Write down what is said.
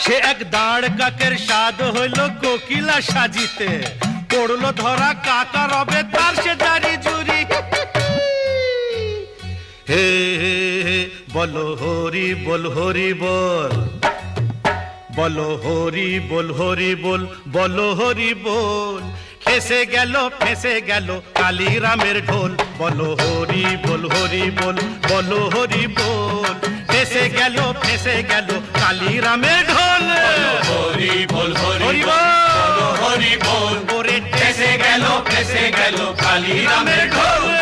সে এক দাঁড় কাকের স্বাদ হইল কোকিলা সাজিতে, পড়লো ধরা কাকা রবে তার সে জারি জুরি। হে হে হে বলো হরি বল হরি বল, বলো হরি বল হরি বল, বলো হরি বল। ফেসে গেল কালীরামের ঢোল, বলো হরি বল হরি বল, বলো হরি বল। ফেসে গেল কালীরামের ঢোল, হরি বল হরি হরি বল, বল হরি বল। ওরে ফেসে গেল কালীরামের ঢোল।